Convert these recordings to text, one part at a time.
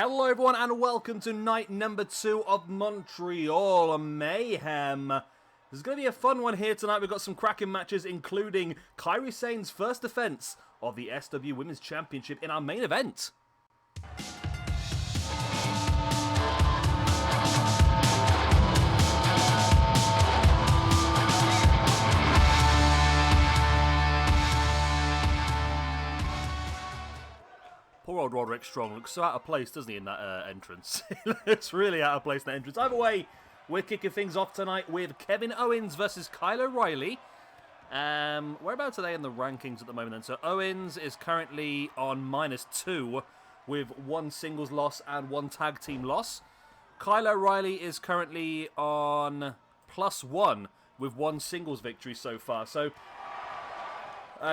Hello everyone and welcome to night number 2 of Montreal Mayhem. This is going to be a fun one here tonight. We've got some cracking matches including Kairi Sane's first defense of the SWE Women's Championship in our main event. Poor old Roderick Strong looks so out of place, doesn't he, in that entrance? He looks really out of place in that entrance. Either way, we're kicking things off tonight with Kevin Owens versus Reilly. Whereabouts are they in the rankings at the moment then? So Owens is currently on -2 with 1 singles loss and 1 tag team loss. Reilly is currently on +1 with 1 singles victory so far. So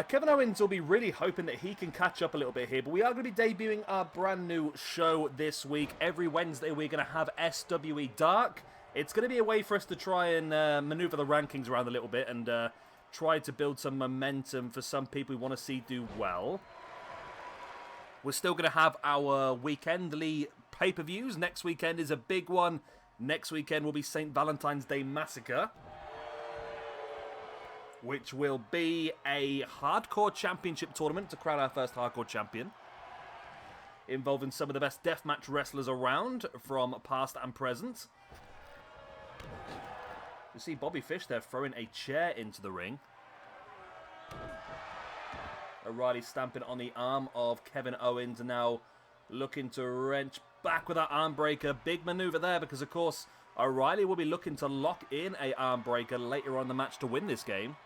Kevin Owens will be really hoping that he can catch up a little bit here, but we are going to be debuting our brand new show this week. Every Wednesday we're going to have SWE Dark. It's going to be a way for us to try and maneuver the rankings around a little bit and try to build some momentum for some people we want to see do well. We're still going to have our weekendly pay-per-views. Next weekend is a big one. Next weekend will be St. Valentine's Day Massacre, which will be a hardcore championship tournament to crown our first hardcore champion, involving some of the best deathmatch wrestlers around from past and present. You see Bobby Fish there throwing a chair into the ring. Reilly stamping on the arm of Kevin Owens and now looking to wrench back with that arm breaker. Big maneuver there because, of course, Reilly will be looking to lock in a arm breaker later on in the match to win this game.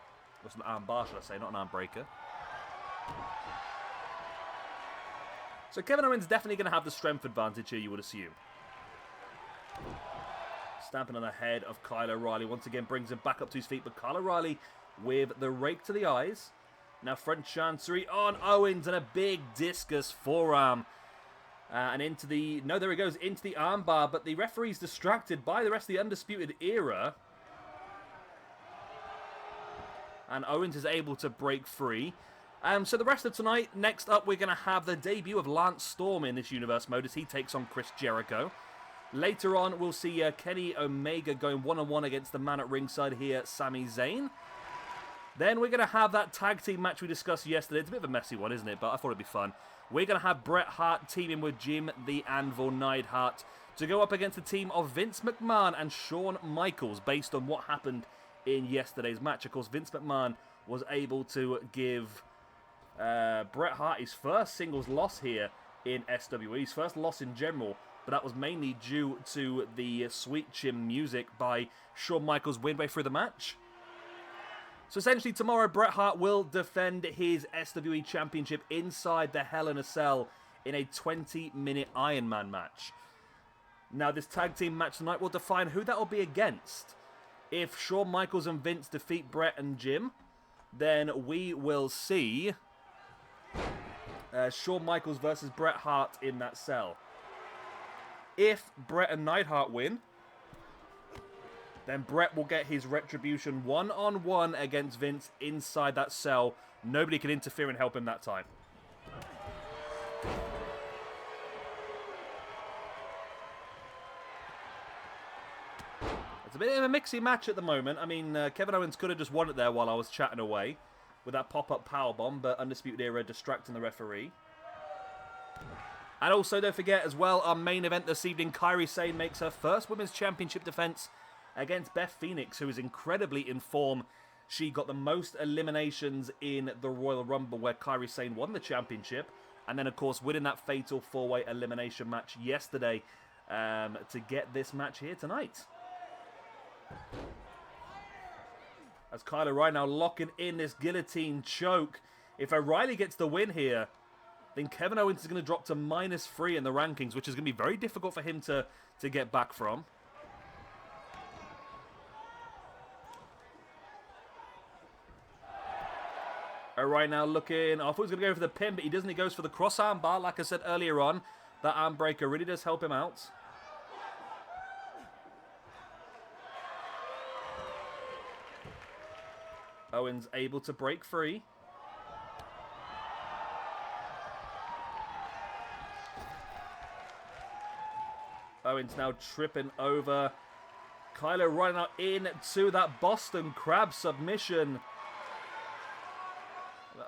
That's an arm bar, should I say, not an arm breaker. So Kevin Owens definitely going to have the strength advantage here, you would assume. Stamping on the head of Reilly once again brings him back up to his feet, but Reilly with the rake to the eyes. Now French Chancery on Owens and a big discus forearm. And into the... No, there he goes, into the arm bar, but the referee's distracted by the rest of the Undisputed Era. And Owens is able to break free. So the rest of tonight, next up, we're going to have the debut of Lance Storm in this Universe mode as he takes on Chris Jericho. Later on, we'll see Kenny Omega going one-on-one against the man at ringside here, Sami Zayn. Then we're going to have that tag team match we discussed yesterday. It's a bit of a messy one, isn't it? But I thought it'd be fun. We're going to have Bret Hart teaming with Jim the Anvil Neidhart to go up against the team of Vince McMahon and Shawn Michaels based on what happened in yesterday's match. Of course, Vince McMahon was able to give Bret Hart his first singles loss here in SWE, his first loss in general, but that was mainly due to the Sweet Chin music by Shawn Michaels midway through the match. So essentially tomorrow Bret Hart will defend his SWE Championship inside the Hell in a Cell in a 20-minute Iron Man match. Now this tag team match tonight will define who that will be against. If Shawn Michaels and Vince defeat Bret and Jim, then we will see Shawn Michaels versus Bret Hart in that cell. If Bret and Neidhart win, then Bret will get his retribution one-on-one against Vince inside that cell. Nobody can interfere and help him that time. It's a bit of a mixy match at the moment. I mean, Kevin Owens could have just won it there while I was chatting away with that pop-up powerbomb, but Undisputed Era distracting the referee. And also, don't forget as well, our main event this evening, Kairi Sane makes her first Women's Championship defense against Beth Phoenix, who is incredibly in form. She got the most eliminations in the Royal Rumble where Kairi Sane won the championship. And then, of course, winning that fatal 4-way elimination match yesterday to get this match here tonight. As Reilly now locking in this guillotine choke. If Reilly gets the win here, then Kevin Owens is going to drop to -3 in the rankings, which is going to be very difficult for him to get back from. Reilly now looking... I thought he was going to go for the pin, but he doesn't. He goes for the cross-arm bar, like I said earlier on. That arm breaker really does help him out. Owens able to break free. Owens now tripping over Kyle O'Reilly now into that Boston Crab submission.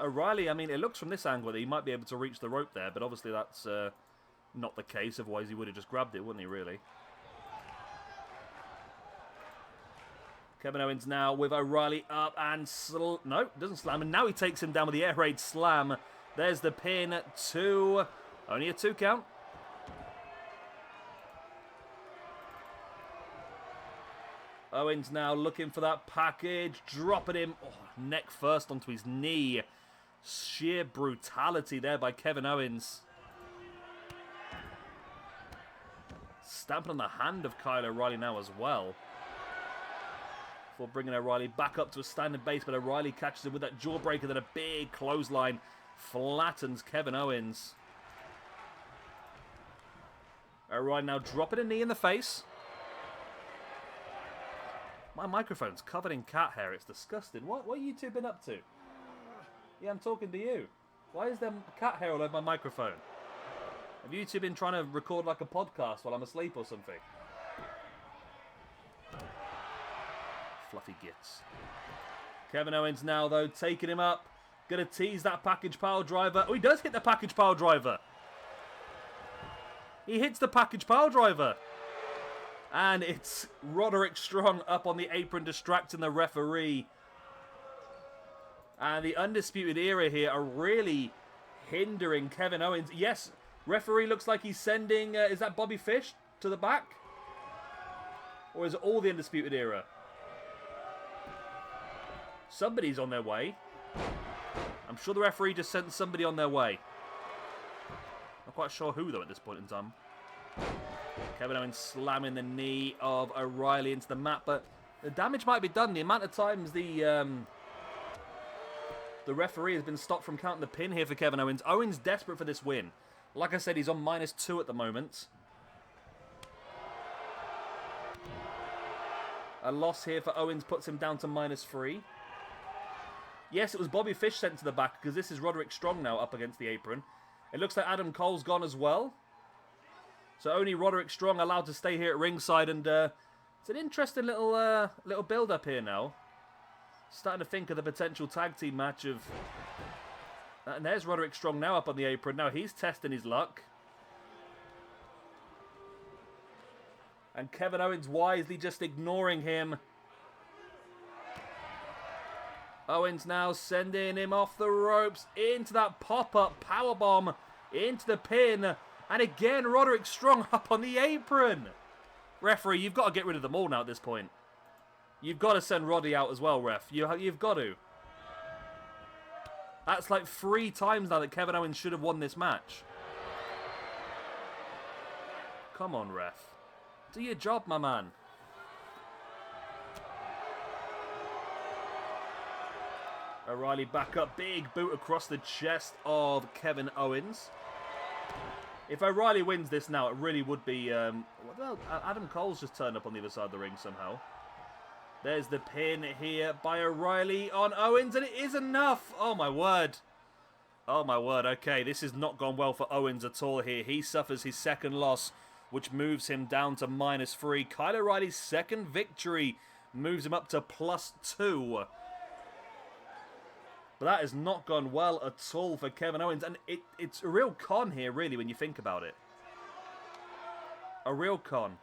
O'Reilly, I mean, it looks from this angle that he might be able to reach the rope there, but obviously that's not the case. Otherwise, he would have just grabbed it, wouldn't he, really? Kevin Owens now with O'Reilly up and... no, doesn't slam. And now he takes him down with the air raid slam. There's the pin. 2. Only a 2 count. Owens now looking for that package. Dropping him neck first onto his knee. Sheer brutality there by Kevin Owens. Stamping on the hand of Kyle O'Reilly now as well. For bringing O'Reilly back up to a standing base, but O'Reilly catches him with that jawbreaker, then a big clothesline flattens Kevin Owens. O'Reilly now dropping a knee in the face. My microphone's covered in cat hair. It's disgusting. What have you two been up to? Yeah, I'm talking to you. Why is there cat hair all over my microphone? Have you two been trying to record like a podcast while I'm asleep or something? Fluffy gits. Kevin Owens now, though, taking him up. Going to tease that package pile driver. Oh, he does hit the package pile driver. He hits the package pile driver. And it's Roderick Strong up on the apron, distracting the referee. And the Undisputed Era here are really hindering Kevin Owens. Yes, referee looks like he's sending... is that Bobby Fish to the back? Or is it all the Undisputed Era? Somebody's on their way. I'm sure the referee just sent somebody on their way. Not quite sure who, though, at this point in time. Kevin Owens slamming the knee of O'Reilly into the mat, but the damage might be done. The amount of times the referee has been stopped from counting the pin here for Kevin Owens. Owens desperate for this win. Like I said, he's on -2 at the moment. A loss here for Owens puts him down to -3. Yes, it was Bobby Fish sent to the back because this is Roderick Strong now up against the apron. It looks like Adam Cole's gone as well. So only Roderick Strong allowed to stay here at ringside, and it's an interesting little build-up here now. Starting to think of the potential tag team match of... and there's Roderick Strong now up on the apron. Now he's testing his luck. And Kevin Owens wisely just ignoring him. Owens now sending him off the ropes into that pop-up powerbomb into the pin. And again, Roderick Strong up on the apron. Referee, you've got to get rid of them all now at this point. You've got to send Roddy out as well, ref. You've got to. That's like 3 times now that Kevin Owens should have won this match. Come on, ref. Do your job, my man. O'Reilly back up. Big boot across the chest of Kevin Owens. If O'Reilly wins this now, it really would be... well, Adam Cole's just turned up on the other side of the ring somehow. There's the pin here by O'Reilly on Owens, and it is enough. Oh, my word. Oh, my word. Okay, this has not gone well for Owens at all here. He suffers his second loss, which moves him down to -3. Kyle O'Reilly's second victory moves him up to +2. But that has not gone well at all for Kevin Owens. And it's a real con here, really, when you think about it. A real con.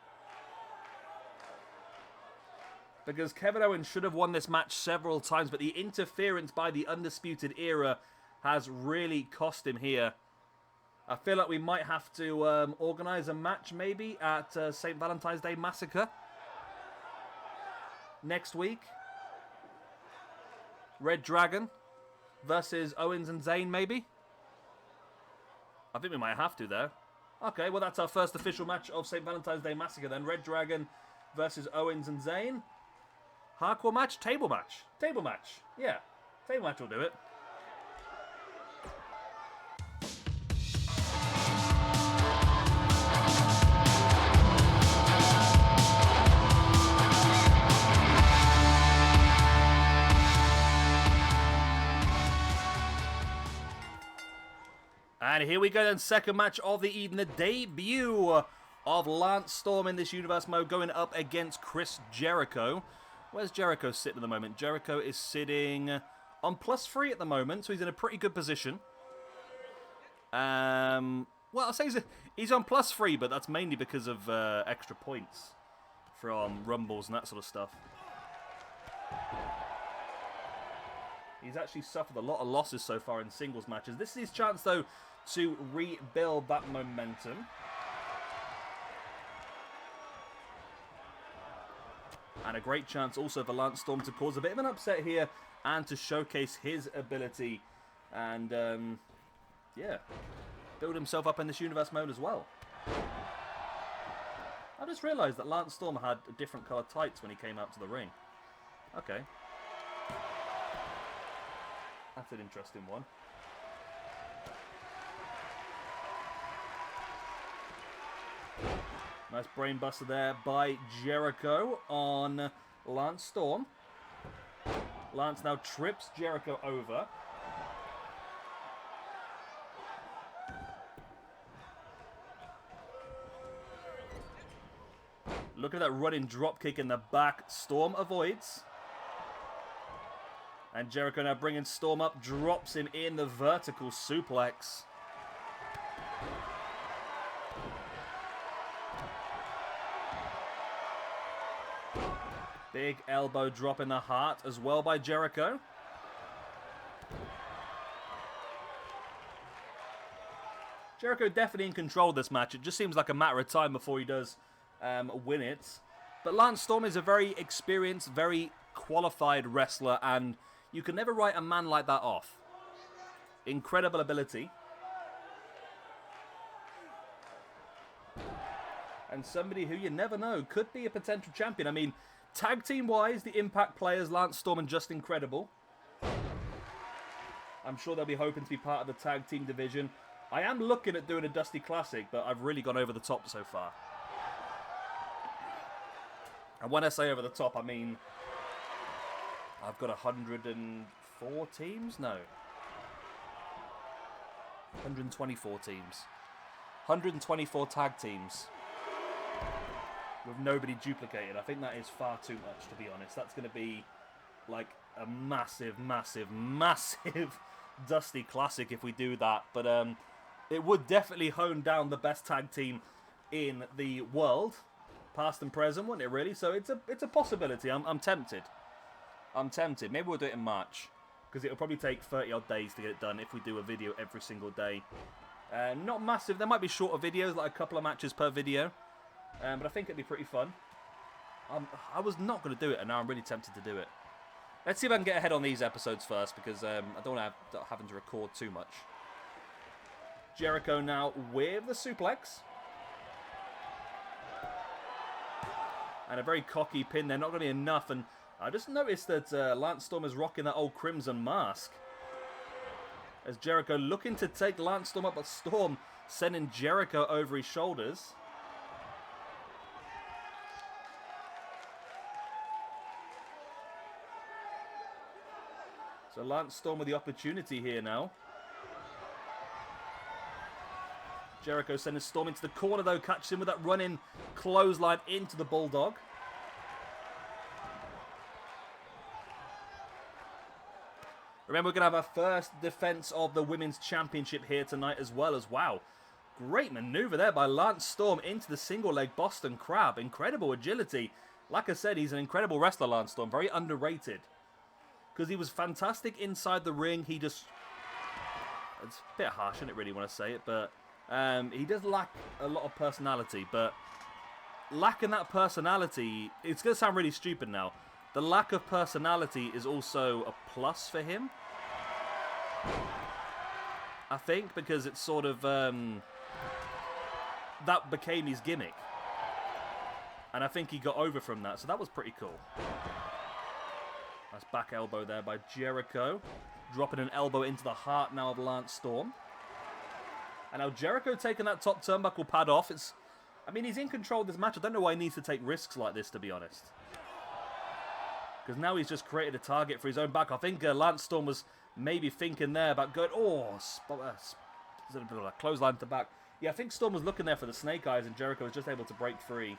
Because Kevin Owens should have won this match several times, but the interference by the Undisputed Era has really cost him here. I feel like we might have to organise a match, maybe, at St. Valentine's Day Massacre. Next week. Red Dragon versus Owens and Zayn, maybe? I think we might have to there. Okay, well, that's our first official match of St. Valentine's Day Massacre then. Red Dragon versus Owens and Zayn. Hardcore match? Table match. Table match. Yeah, table match will do it. And here we go then, second match of the evening, the debut of Lance Storm in this universe mode going up against Chris Jericho. Where's Jericho sitting at the moment? Jericho is sitting on +3 at the moment, so he's in a pretty good position. Well, I'll say he's on +3, but that's mainly because of extra points from Rumbles and that sort of stuff. He's actually suffered a lot of losses so far in singles matches. This is his chance, though, to rebuild that momentum. And a great chance also for Lance Storm to cause a bit of an upset here and to showcase his ability and, yeah, build himself up in this universe mode as well. I just realised that Lance Storm had different coloured tights when he came out to the ring. Okay. That's an interesting one. Nice brainbuster there by Jericho on Lance Storm. Lance now trips Jericho over. Look at that running dropkick in the back. Storm avoids. And Jericho now bringing Storm up, drops him in the vertical suplex. Big elbow drop in the Hart as well by Jericho. Jericho definitely in control of this match. It just seems like a matter of time before he does win it. But Lance Storm is a very experienced, very qualified wrestler, and you can never write a man like that off. Incredible ability. And somebody who you never know could be a potential champion. I mean, tag team wise, the Impact players, Lance Storm and Just Incredible. I'm sure they'll be hoping to be part of the tag team division. I am looking at doing a Dusty Classic, but I've really gone over the top so far. And when I say over the top, I mean I've got 104 teams? No. 124 teams. 124 tag teams. With nobody duplicated. I think that is far too much, to be honest. That's going to be like a massive, massive, massive Dusty Classic if we do that. But it would definitely hone down the best tag team in the world. Past and present, wouldn't it, really? So it's a possibility. I'm tempted. I'm tempted. Maybe we'll do it in March, because it'll probably take 30-odd days to get it done if we do a video every single day. Not massive. There might be shorter videos, like a couple of matches per video. But I think it'd be pretty fun. I was not going to do it, and now I'm really tempted to do it. Let's see if I can get ahead on these episodes first, because I don't want to having to record too much. Jericho now with the suplex. And a very cocky pin there. Not going to be enough. And I just noticed that Lance Storm is rocking that old crimson mask. As Jericho looking to take Lance Storm up, but Storm sending Jericho over his shoulders. So Lance Storm with the opportunity here now. Jericho sending Storm into the corner, though. Catches him with that running clothesline into the Bulldog. Remember, we're going to have our first defense of the Women's Championship here tonight as well. Wow. Great maneuver there by Lance Storm into the single leg Boston Crab. Incredible agility. Like I said, he's an incredible wrestler, Lance Storm. Very underrated. Because he was fantastic inside the ring. He just... It's a bit harsh, I don't really want to say it, but... he does lack a lot of personality, but lacking that personality, it's going to sound really stupid now. The lack of personality is also a plus for him. I think, because it's sort of, that became his gimmick. And I think he got over from that, so that was pretty cool. Nice back elbow there by Jericho. Dropping an elbow into the heart now of Lance Storm. And now Jericho taking that top turnbuckle pad off. I mean, he's in control of this match. I don't know why he needs to take risks like this, to be honest. Because now he's just created a target for his own back. I think Lance Storm was maybe thinking there about going, a bit of a clothesline to back. Yeah, I think Storm was looking there for the snake eyes, and Jericho was just able to break free.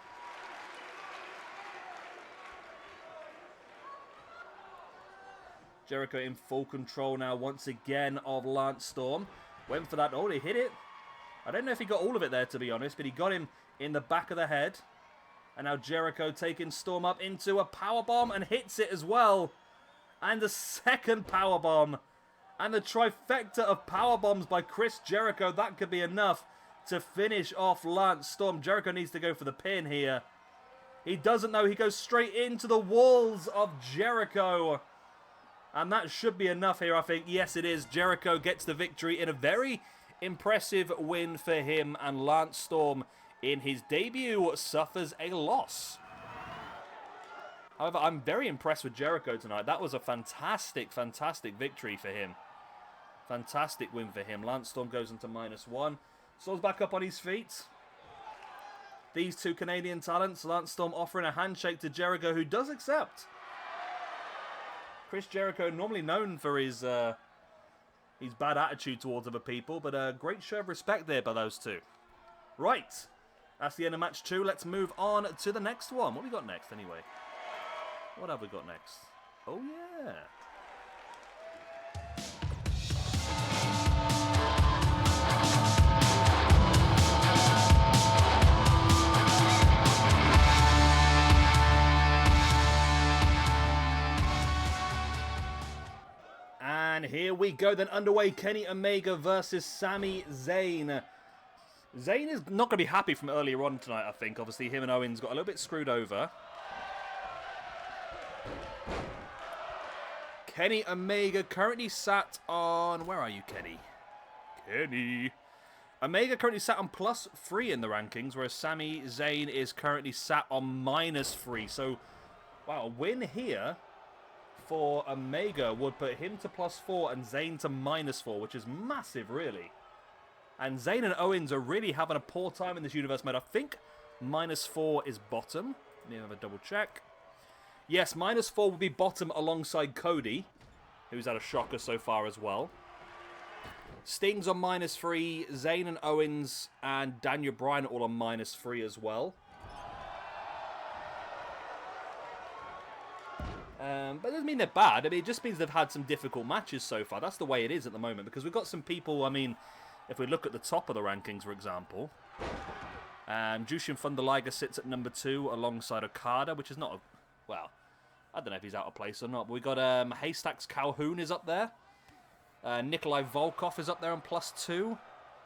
Jericho in full control now once again of Lance Storm. Went for that. Oh, he hit it. I don't know if he got all of it there, to be honest, but he got him in the back of the head. And now Jericho taking Storm up into a powerbomb and hits it as well. And the second powerbomb. And the trifecta of powerbombs by Chris Jericho. That could be enough to finish off Lance Storm. Jericho needs to go for the pin here. He doesn't know. He goes straight into the walls of Jericho. And that should be enough here, I think. Yes, it is. Jericho gets the victory in a very impressive win for him. And Lance Storm, in his debut, suffers a loss. However, I'm very impressed with Jericho tonight. That was a fantastic, fantastic victory for him. Fantastic win for him. Lance Storm goes into -1. Storm's back up on his feet. These two Canadian talents, Lance Storm offering a handshake to Jericho, who does accept. Chris Jericho, normally known for his bad attitude towards other people, but a great show of respect there by those two. Right, that's the end of match 2. Let's move on to the next one. What we got next, anyway? What have we got next? Oh, yeah. And here we go, then underway. Kenny Omega versus Sami Zayn. Zayn is not going to be happy from earlier on tonight, I think. Obviously, him and Owens got a little bit screwed over. Kenny Omega currently sat on... Where are you, Kenny? Kenny. Omega currently sat on +3 in the rankings, whereas Sami Zayn is currently sat on -3. So, wow, a win here for Omega would put him to +4 and Zayn to -4, which is massive, really. And Zayn and Owens are really having a poor time in this universe mode. I think -4 is bottom. Let me have a double check. Yes, -4 will be bottom alongside Cody, who's had a shocker so far as well. Sting's on -3. Zayn and Owens and Daniel Bryan are all on -3 as well. But it doesn't mean they're bad. I mean, it just means they've had some difficult matches so far. That's the way it is at the moment, because we've got some people, I mean, if we look at the top of the rankings, for example, Jushin Thunder Liger sits at number 2 alongside Okada, which is not a, well, I don't know if he's out of place or not, but we got Haystacks Calhoun is up there. Nikolai Volkov is up there on +2.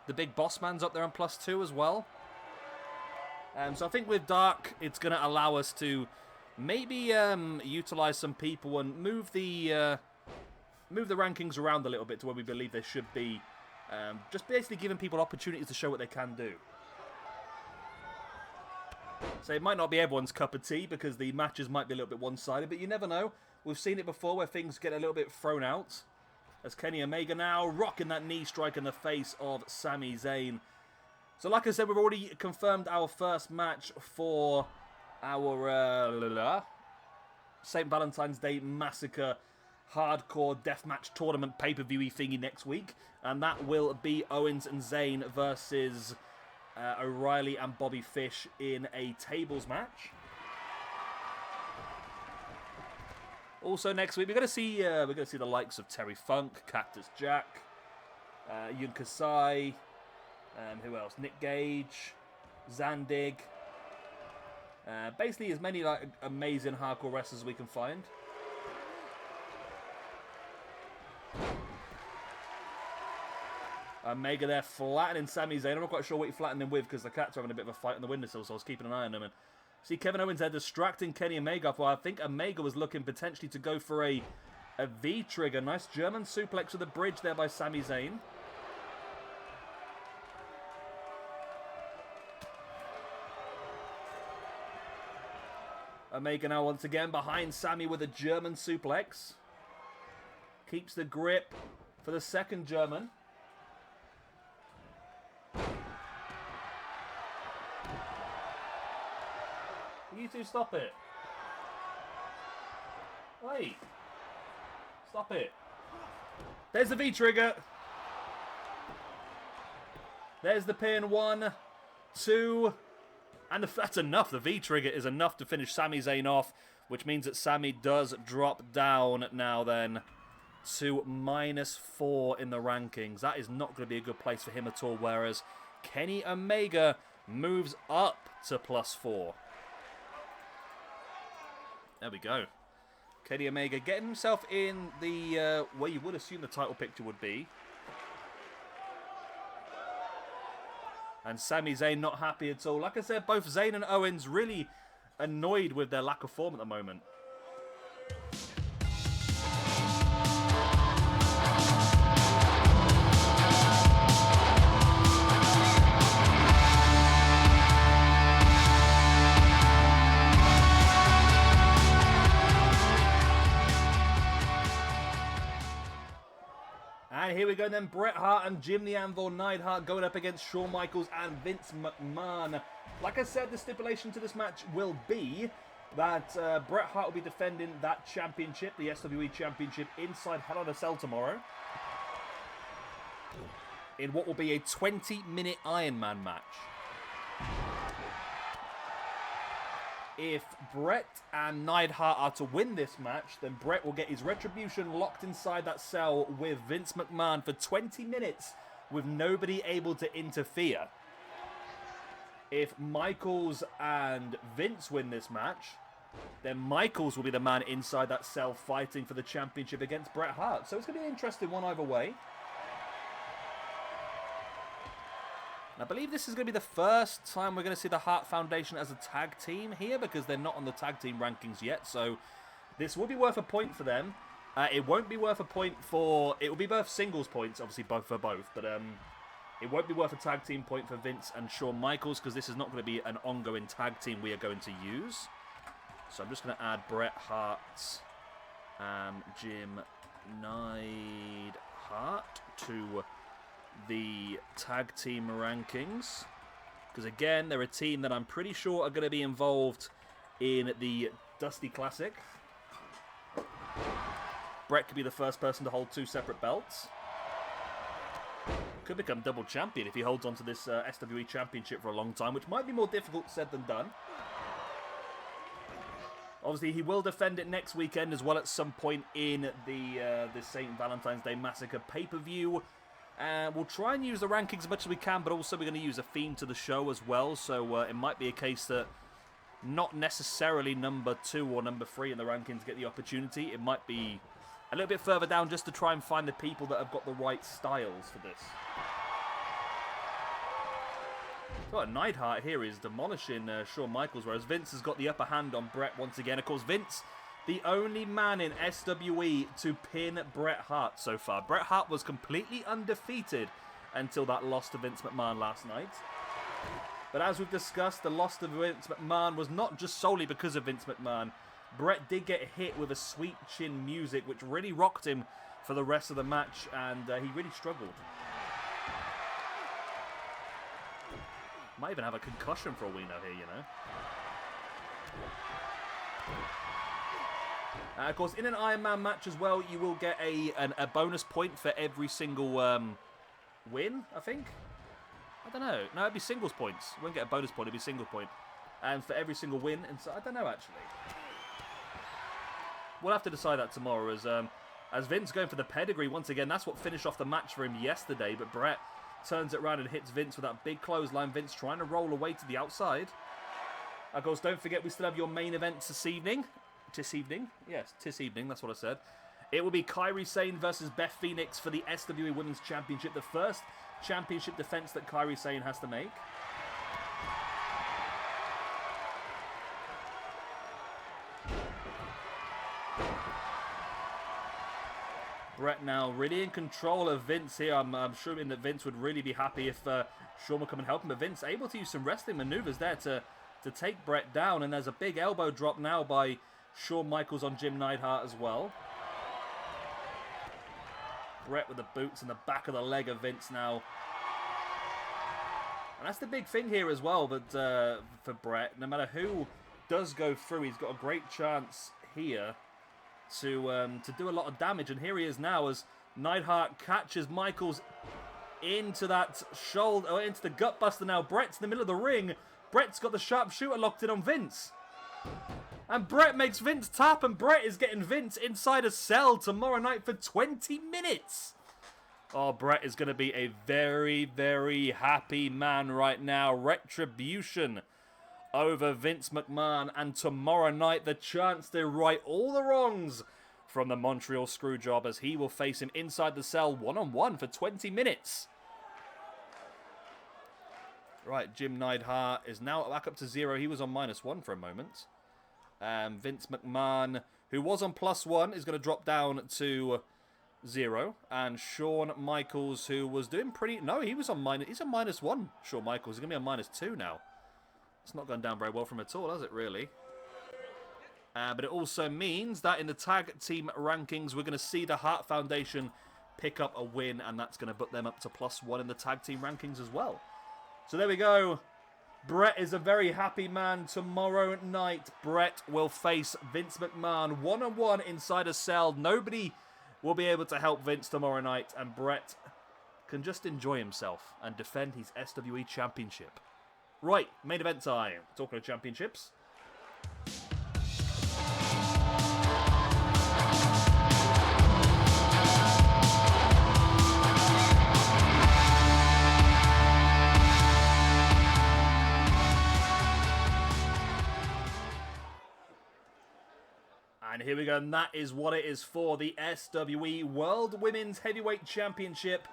The Big Boss Man's up there on +2 as well. So I think with Dark, it's going to allow us to maybe utilize some people and move the rankings around a little bit to where we believe they should be. Just basically giving people opportunities to show what they can do. So it might not be everyone's cup of tea because the matches might be a little bit one-sided, but you never know. We've seen it before where things get a little bit thrown out. As Kenny Omega now rocking that knee strike in the face of Sami Zayn. So like I said, we've already confirmed our first match for our St. Valentine's Day Massacre Hardcore Deathmatch Tournament pay-per-view-y thingy next week. And that will be Owens and Zayn versus O'Reilly and Bobby Fish in a tables match. Also next week we're going to see the likes of Terry Funk, Cactus Jack, Yun Kasai, who else? Nick Gage, Zandig. Basically as many like amazing hardcore wrestlers as we can find. Omega there flattening Sami Zayn. I'm not quite sure what he flattened him with because the cats are having a bit of a fight on the windowsill, so I was keeping an eye on them. And see Kevin Owens there distracting Kenny Omega. Well, I think Omega was looking potentially to go for a V-trigger. Nice German suplex with a bridge there by Sami Zayn. Omega now once again behind Sami with a German suplex. Keeps the grip for the second German. You two stop it. Wait. Stop it. There's the V-trigger. There's the pin. 1, 2, and that's enough. The V trigger is enough to finish Sami Zayn off, which means that Sami does drop down now then to -4 in the rankings. That is not going to be a good place for him at all, whereas Kenny Omega moves up to +4. There we go. Kenny Omega getting himself in the, where you would assume the title picture would be. And Sami Zayn not happy at all. Like I said, both Zayn and Owens really annoyed with their lack of form at the moment. And here we go then, Bret Hart and Jim the Anvil Neidhart going up against Shawn Michaels and Vince McMahon. Like I said, the stipulation to this match will be that Bret Hart will be defending that championship, the SWE championship, inside Hell in a Cell tomorrow, in what will be a 20-minute Iron Man match. If Bret and Neidhart are to win this match, then Bret will get his retribution locked inside that cell with Vince McMahon for 20 minutes with nobody able to interfere. If Michaels and Vince win this match, then Michaels will be the man inside that cell fighting for the championship against Bret Hart. So it's going to be an interesting one either way. And I believe this is going to be the first time we're going to see the Hart Foundation as a tag team here, because they're not on the tag team rankings yet. So this will be worth a point for them. It won't be worth a point for... It will be worth singles points, obviously both for both. But it won't be worth a tag team point for Vince and Shawn Michaels, because this is not going to be an ongoing tag team we are going to use. So I'm just going to add Bret Hart, Jim Neidhart to the tag team rankings, because again, they're a team that I'm pretty sure are going to be involved in the Dusty Classic. Bret could be the first person to hold 2 separate belts. Could become double champion if he holds on to this SWE championship for a long time, which might be more difficult said than done. Obviously, he will defend it next weekend as well at some point in the St. Valentine's Day Massacre pay-per-view. We'll try and use the rankings as much as we can, but also we're going to use a theme to the show as well, so it might be a case that not necessarily number 2 or number 3 in the rankings get the opportunity. It might be a little bit further down just to try and find the people that have got the right styles for this. So Neidhart here is demolishing Shawn Michaels, whereas Vince has got the upper hand on Bret once again. Of course, Vince, the only man in SWE to pin Bret Hart so far. Bret Hart was completely undefeated until that loss to Vince McMahon last night. But as we've discussed, the loss to Vince McMahon was not just solely because of Vince McMahon. Bret did get hit with a sweet chin music, which really rocked him for the rest of the match, and he really struggled. Might even have a concussion for all we know here, you know. Of course, in an Iron Man match as well, you will get a bonus point for every single win, I think. I don't know. No, it'd be singles points. You won't get a bonus point, it'd be single point. And for every single win, and so I don't know, actually. We'll have to decide that tomorrow as Vince going for the pedigree once again. That's what finished off the match for him yesterday, but Bret turns it around and hits Vince with that big clothesline. Vince trying to roll away to the outside. Of course, don't forget we still have your main event this evening. This evening? Yes, this evening, that's what I said. It will be Kairi Sane versus Beth Phoenix for the SWE Women's Championship. The first championship defense that Kairi Sane has to make. Bret now really in control of Vince here. I'm assuming that Vince would really be happy if Shawn would come and help him. But Vince able to use some wrestling maneuvers there to take Bret down. And there's a big elbow drop now by Shawn Michaels on Jim Neidhart as well. Bret with the boots in the back of the leg of Vince now. And that's the big thing here as well, but for Bret, no matter who does go through, he's got a great chance here to do a lot of damage. And here he is now as Neidhart catches Michaels into that shoulder, or into the gut buster now. Bret's in the middle of the ring. Bret's got the sharpshooter locked in on Vince. And Bret makes Vince tap, and Bret is getting Vince inside a cell tomorrow night for 20 minutes. Oh, Bret is going to be a very, very happy man right now. Retribution over Vince McMahon, and tomorrow night the chance to right all the wrongs from the Montreal Screwjob, as he will face him inside the cell one-on-one for 20 minutes. Right, Jim Neidhart is now back up to 0. He was on -1 for a moment. Vince McMahon, who was on +1, is going to drop down to 0. And Shawn Michaels, who was doing pretty... No, he was on he's on -1, Shawn Michaels. He's going to be on -2 now. It's not gone down very well from him at all, has it, really? But it also means that in the tag team rankings, we're going to see the Hart Foundation pick up a win, and that's going to put them up to +1 in the tag team rankings as well. So there we go. Bret is a very happy man. Tomorrow night, Bret will face Vince McMahon one-on-one inside a cell. Nobody will be able to help Vince tomorrow night, and Bret can just enjoy himself and defend his SWE championship. Right, main event time. Talking of championships. And here we go, and that is what it is for the SWE World Women's Heavyweight Championship.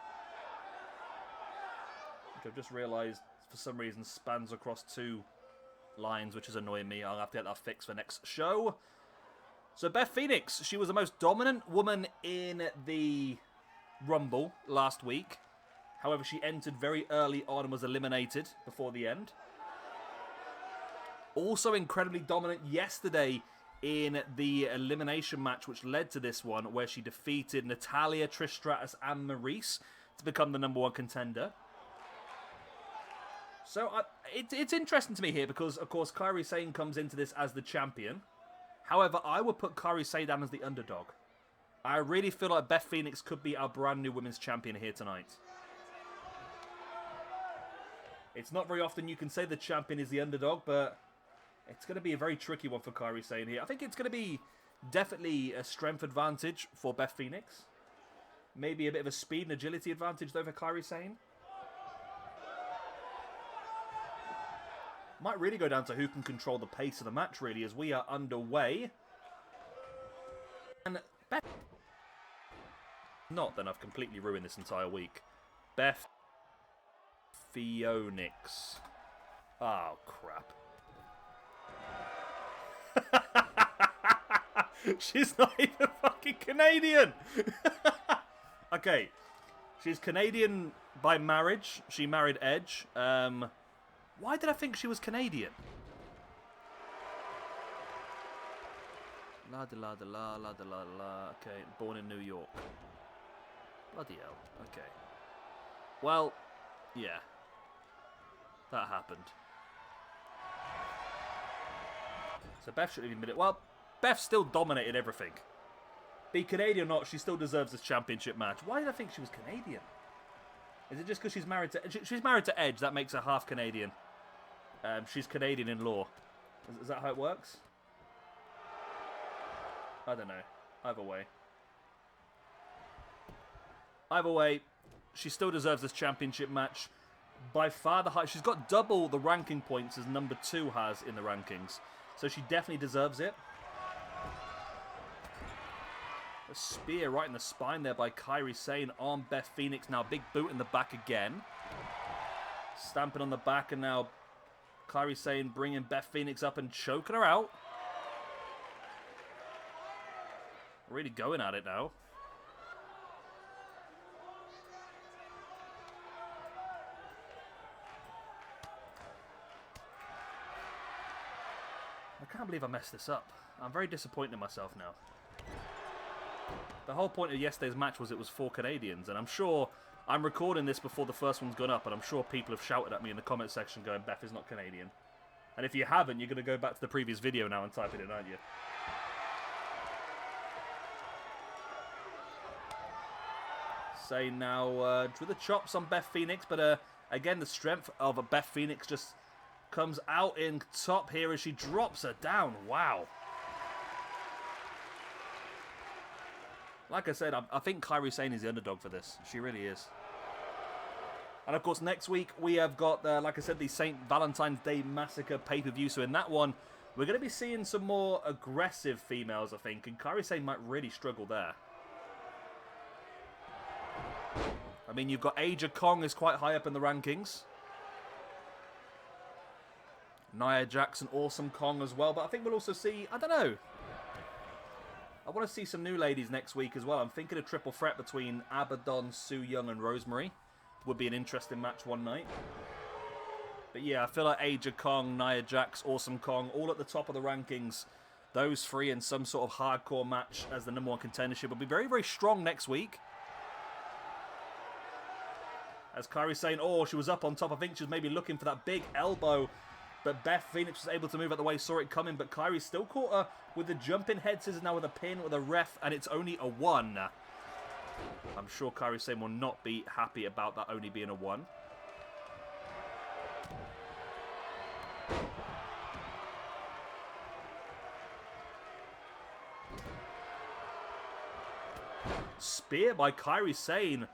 Which I've just realised, for some reason, spans across 2 lines, which is annoying me. I'll have to get that fixed for next show. So Beth Phoenix, she was the most dominant woman in the Rumble last week. However, she entered very early on and was eliminated before the end. Also incredibly dominant yesterday in the elimination match, which led to this one, where she defeated Natalya, Trish Stratus, and Maryse to become the #1 contender. So it's interesting to me here because, of course, Kairi Sane comes into this as the champion. However, I would put Kairi Sane down as the underdog. I really feel like Beth Phoenix could be our brand new women's champion here tonight. It's not very often you can say the champion is the underdog, but it's going to be a very tricky one for Kairi Sane here. I think it's going to be definitely a strength advantage for Beth Phoenix. Maybe a bit of a speed and agility advantage, though, for Kairi Sane. Might really go down to who can control the pace of the match, really, as we are underway. And Beth... Not, then I've completely ruined this entire week. Beth Phoenix. Oh, crap. She's not even fucking Canadian. Okay, she's Canadian by marriage. She married Edge. Why did I think she was Canadian? La da la da la la da la la. Okay, born in New York. Bloody hell. Okay. Well, yeah, that happened. So Beth should have admitted it. Well, Beth still dominated everything. Be Canadian or not, she still deserves this championship match. Why did I think she was Canadian? Is it just because she's married to... She's married to Edge, that makes her half Canadian. She's Canadian in law. Is that how it works? I don't know. Either way. Either way, she still deserves this championship match. By far the high... She's got double the ranking points as #2 has in the rankings. So she definitely deserves it. A spear right in the spine there by Kairi Sane on Beth Phoenix. Now big boot in the back again. Stamping on the back, and now Kairi Sane bringing Beth Phoenix up and choking her out. Really going at it now. I can't believe I messed this up. I'm very disappointed in myself now. The whole point of yesterday's match was it was 4 Canadians, and I'm sure I'm recording this before the first one's gone up, and I'm sure people have shouted at me in the comment section going, Beth is not Canadian. And if you haven't, you're going to go back to the previous video now and type it in, aren't you? Sane now with the chops on Beth Phoenix, but again, the strength of Beth Phoenix just comes out in top here as she drops her down. Wow. Like I said, I think Kairi Sane is the underdog for this. She really is. And of course, next week we have got, like I said, the St. Valentine's Day Massacre pay-per-view. So in that one, we're going to be seeing some more aggressive females, I think. And Kairi Sane might really struggle there. I mean, you've got Aja Kong is quite high up in the rankings. Nia Jax, awesome Kong as well. But I think we'll also see, I don't know. I want to see some new ladies next week as well. I'm thinking a triple threat between Abaddon, Su Yung, and Rosemary. Would be an interesting match one night. But yeah, I feel like Aja Kong, Nia Jax, Awesome Kong, all at the top of the rankings. Those three in some sort of hardcore match as the #1 contendership will be very, very strong next week. As Kairi saying, oh, she was up on top. I think she was maybe looking for that big elbow. But Beth Phoenix was able to move out the way, saw it coming. But Kairi still caught her with the jumping head scissors now with a pin, with a ref. And it's only a 1. I'm sure Kairi Sane will not be happy about that only being a 1. Spear by Kairi Sane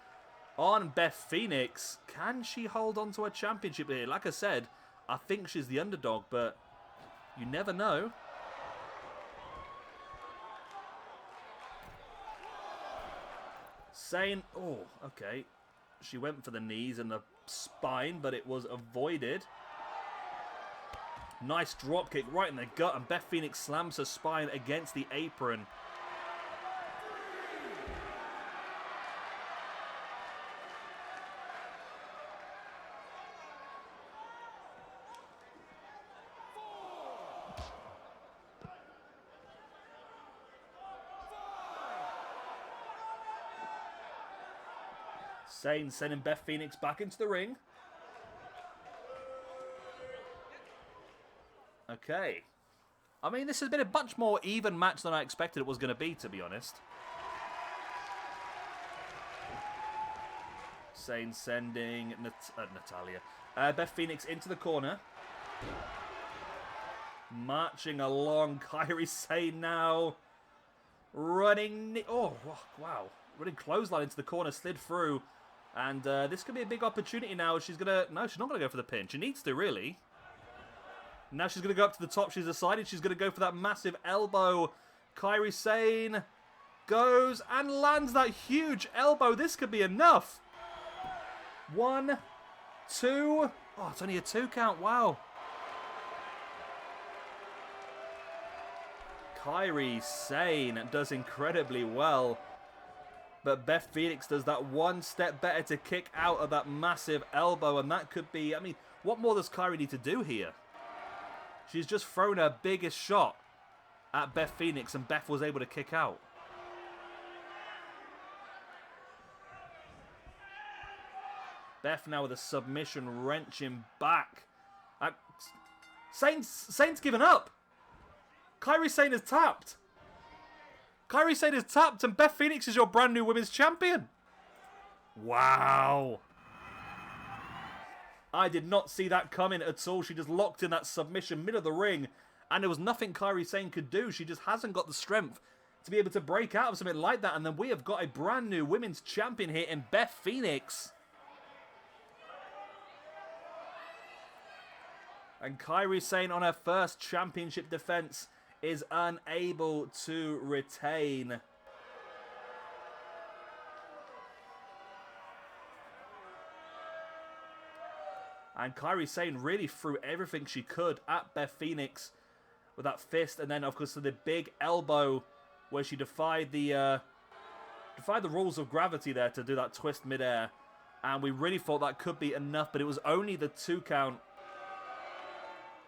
on Beth Phoenix. Can she hold on to a championship here? Like I said, I think she's the underdog, but you never know. Sane, oh, okay. She went for the knees and the spine, but it was avoided. Nice drop kick right in the gut, and Beth Phoenix slams her spine against the apron. Sane sending Beth Phoenix back into the ring. Okay. I mean, this has been a much more even match than I expected it was going to be, to be honest. Sane sending Natalya. Beth Phoenix into the corner. Marching along. Kairi Sane now. Running. Oh, wow. Running clothesline into the corner. Slid through. And this could be a big opportunity now. She's going to... No, she's not going to go for the pin. She needs to, really. Now she's going to go up to the top. She's decided she's going to go for that massive elbow. Kairi Sane goes and lands that huge elbow. This could be enough. 1, 2. Oh, it's only a 2 count. Wow. Kairi Sane does incredibly well. But Beth Phoenix does that one step better to kick out of that massive elbow. And that could be... I mean, what more does Kairi need to do here? She's just thrown her biggest shot at Beth Phoenix, and Beth was able to kick out. Beth now with a submission wrenching back. Sane's given up. Kairi Sane is tapped. Kairi Sane is tapped, and Beth Phoenix is your brand new women's champion. Wow. I did not see that coming at all. She just locked in that submission middle of the ring, and there was nothing Kairi Sane could do. She just hasn't got the strength to be able to break out of something like that. And then we have got a brand new women's champion here in Beth Phoenix. And Kairi Sane on her first championship defense is unable to retain. And Kairi Sane really threw everything she could at Beth Phoenix with that fist, and then of course the big elbow where she defied the rules of gravity there to do that twist midair. And we really thought that could be enough, but it was only the 2 count.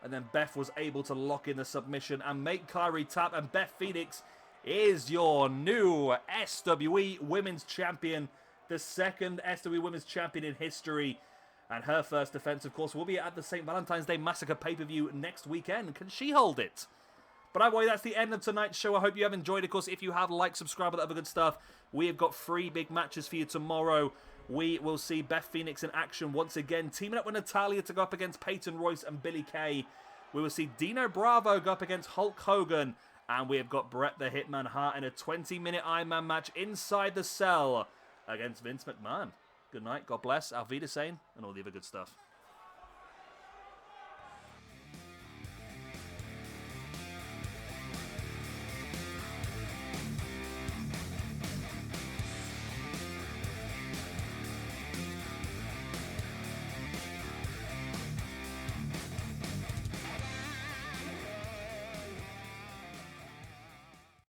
And then Beth was able to lock in the submission and make Kairi tap. And Beth Phoenix is your new SWE Women's Champion. The second SWE Women's Champion in history. And her first defense, of course, will be at the St. Valentine's Day Massacre pay-per-view next weekend. Can she hold it? But anyway, that's the end of tonight's show. I hope you have enjoyed. Of course, if you have, like, subscribe, all that other good stuff. We have got 3 big matches for you tomorrow. We will see Beth Phoenix in action once again, teaming up with Natalya to go up against Peyton Royce and Billie Kay. We will see Dino Bravo go up against Hulk Hogan. And we have got Bret the Hitman Hart in a 20-minute Iron Man match inside the cell against Vince McMahon. Good night, God bless, Auf Wiedersehen, and all the other good stuff.